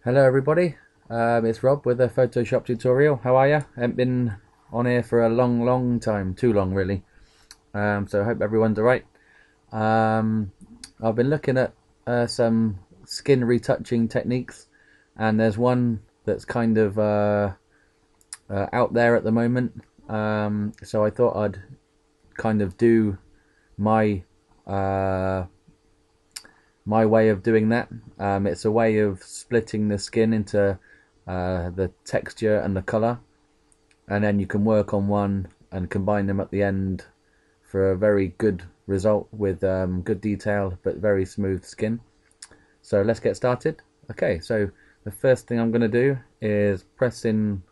Hello everybody, it's Rob with a Photoshop tutorial. How are you? I haven't been on here for a long time, too long really. So I hope everyone's alright. I've been looking at some skin retouching techniques, and there's one that's kind of out there at the moment. So I thought I'd kind of do my my way of doing that. It's a way of splitting the skin into the texture and the color, and then you can work on one and combine them at the end for a very good result with good detail but very smooth skin. So let's get started. Okay, so the first thing I'm going to do is press in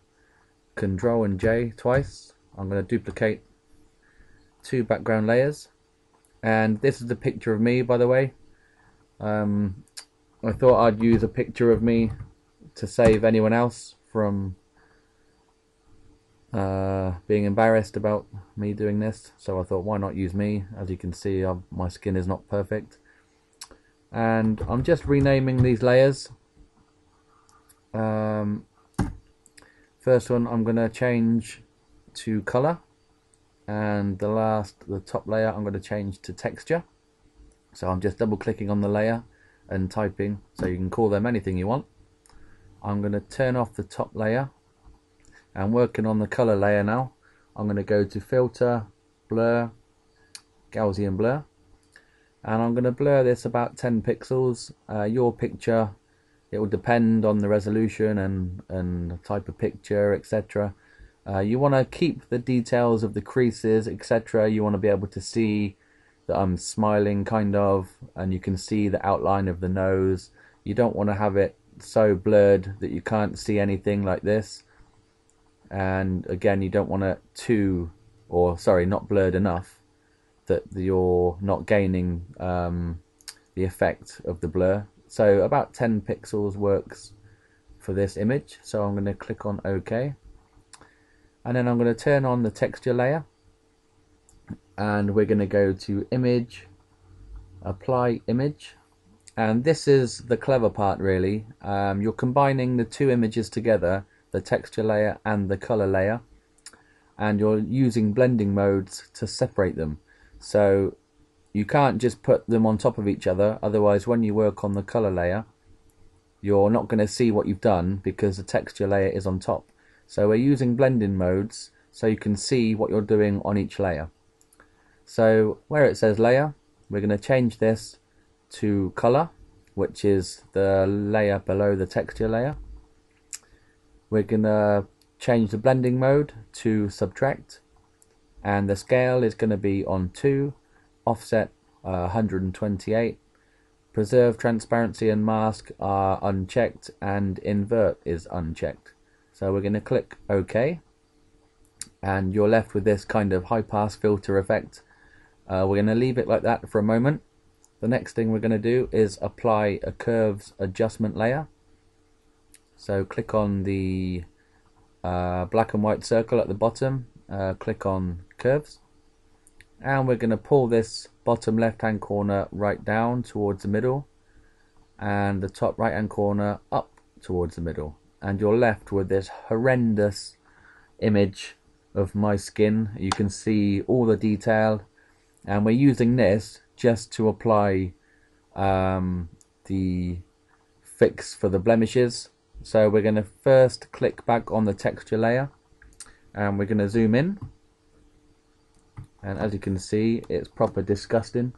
Ctrl and J twice. I'm going to duplicate two background layers, and this is the picture of me, by the way. I thought I'd use a picture of me to save anyone else from being embarrassed about me doing this. So I thought, why not use me? As you can see, my skin is not perfect. And I'm just renaming these layers. First one I'm going to change to color, and the top layer I'm going to change to texture. So I'm just double clicking on the layer and typing, so you can call them anything you want. I'm going to turn off the top layer and working on the color layer now. I'm going to go to filter, blur, Gaussian blur, and I'm going to blur this about 10 pixels. Your picture, it will depend on the resolution and the type of picture, etc. You want to keep the details of the creases, etc. You want to be able to see that I'm smiling kind of, and you can see the outline of the nose. You don't want to have it so blurred that you can't see anything like this, and again you don't want it not blurred enough that you're not gaining the effect of the blur. So about 10 pixels works for this image. So I'm going to click on OK, and then I'm going to turn on the texture layer, and we're going to go to image, apply image, and this is the clever part really. You're combining the two images together, the texture layer and the color layer, and you're using blending modes to separate them. So you can't just put them on top of each other, otherwise when you work on the color layer you're not going to see what you've done because the texture layer is on top. So we're using blending modes so you can see what you're doing on each layer. So where it says layer, we're going to change this to color, which is the layer below the texture layer. We're going to change the blending mode to subtract, and the scale is going to be on 2, offset 128, preserve transparency and mask are unchecked, and invert is unchecked. So we're going to click OK, and you're left with this kind of high pass filter effect. We're going to leave it like that for a moment. The next thing we're going to do is apply a curves adjustment layer. So click on the black and white circle at the bottom, click on curves, and we're going to pull this bottom left hand corner right down towards the middle, and the top right hand corner up towards the middle, and you're left with this horrendous image of my skin. You can see all the detail, and we're using this just to apply the fix for the blemishes. So we're going to first click back on the texture layer, and we're going to zoom in, and as you can see it's proper disgusting.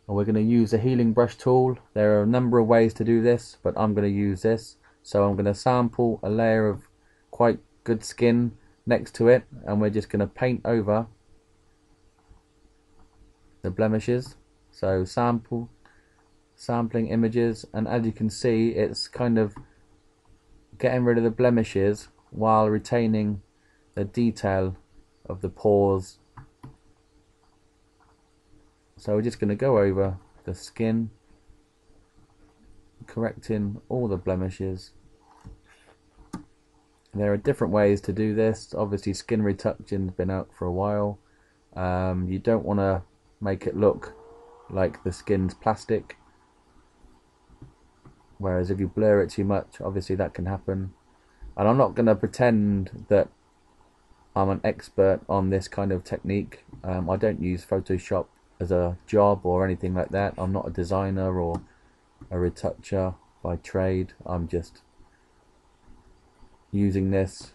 And we're going to use a healing brush tool. There are a number of ways to do this, but I'm going to use this. So I'm going to sample a layer of quite good skin next to it, and we're just going to paint over the blemishes. So sampling images, and as you can see it's kind of getting rid of the blemishes while retaining the detail of the pores. So we're just going to go over the skin, correcting all the blemishes. There are different ways to do this. Obviously skin retouching has been out for a while. You don't want to make it look like the skin's plastic. whereas if you blur it too much, obviously that can happen. And I'm not going to pretend that I'm an expert on this kind of technique. I don't use Photoshop as a job or anything like that. I'm not a designer or a retoucher by trade. I'm just using this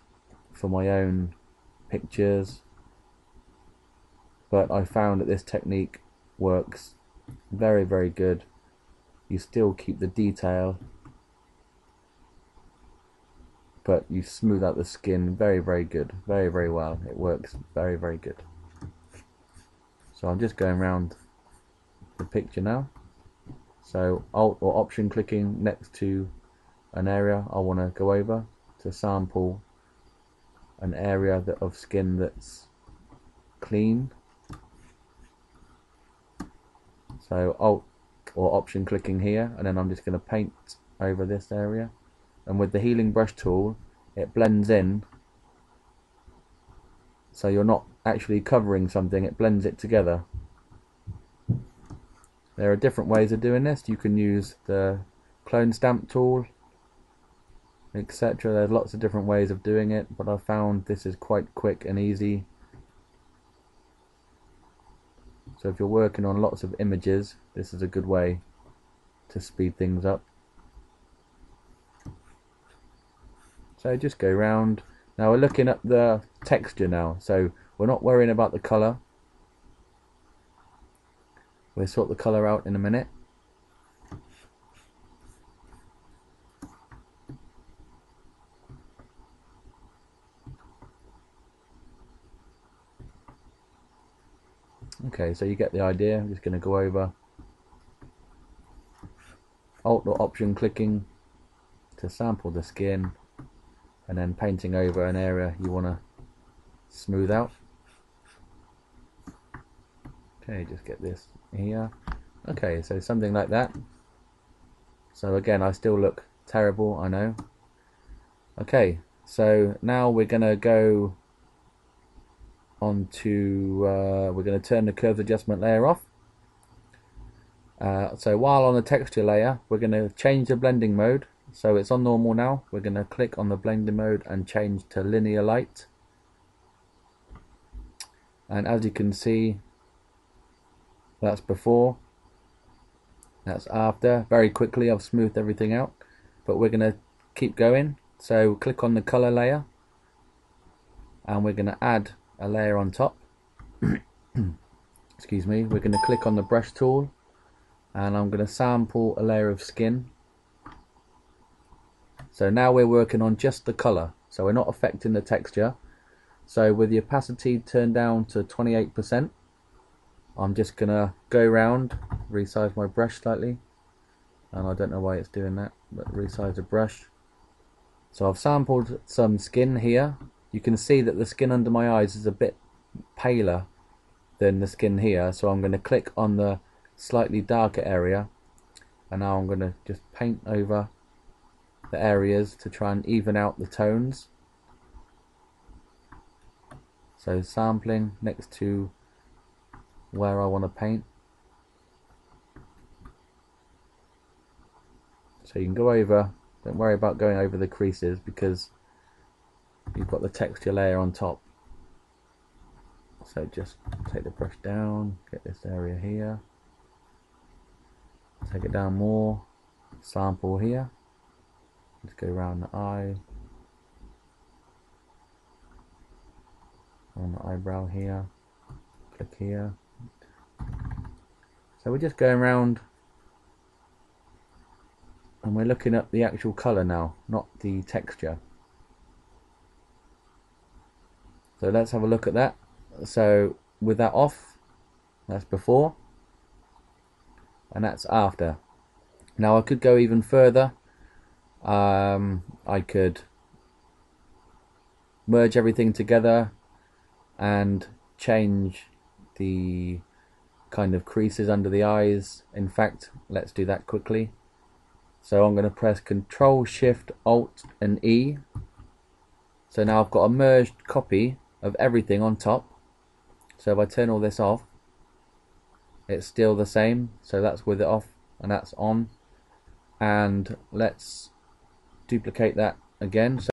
for my own pictures, but I found that this technique works very, very good. You still keep the detail, but you smooth out the skin very, very good, very, very well. It works very, very good. So I'm just going around the picture now. So Alt or Option clicking next to an area I want to go over to sample an area of skin that's clean. So Alt or Option clicking here, and then I'm just going to paint over this area. And with the healing brush tool, it blends in, so you're not actually covering something, it blends it together. There are different ways of doing this. You can use the clone stamp tool, etc. There's lots of different ways of doing it, but I found this is quite quick and easy. So if you're working on lots of images, this is a good way to speed things up. So just go round. Now we're looking at the texture now, so we're not worrying about the colour. We'll sort the colour out in a minute. Okay, so you get the idea. I'm just going to go over Alt or Option clicking to sample the skin, and then painting over an area you want to smooth out. Okay, just get this here. Okay, so something like that. So again, I still look terrible, I know. Okay, so now we're going to go on to, we're going to turn the curves adjustment layer off. So while on the texture layer, we're going to change the blending mode. So it's on normal now. We're going to click on the blending mode and change to linear light. And as you can see, that's before, that's after. Very quickly I've smoothed everything out, but we're going to keep going. So click on the color layer, and we're going to add a layer on top. Excuse me. We're going to click on the brush tool, and I'm going to sample a layer of skin. So now we're working on just the color, so we're not affecting the texture. So with the opacity turned down to 28%, I'm just gonna go around, resize my brush slightly, and I don't know why it's doing that, but resize the brush. So I've sampled some skin here. You can see that the skin under my eyes is a bit paler than the skin here, so I'm going to click on the slightly darker area, and now I'm going to just paint over the areas to try and even out the tones. So sampling next to where I want to paint. So you can go over, don't worry about going over the creases because you've got the texture layer on top. So just take the brush down, get this area here, take it down more, sample here, just go around the eye, on the eyebrow here, click here. So we're just going around and we're looking at the actual colour now, not the texture. So let's have a look at that. So with that off, that's before, and that's after. Now I could go even further. I could merge everything together and change the kind of creases under the eyes. In fact, let's do that quickly. So I'm going to press Control Shift Alt and E. So now I've got a merged copy of everything on top. So if I turn all this off, it's still the same. So that's with it off and that's on. and let's duplicate that again. So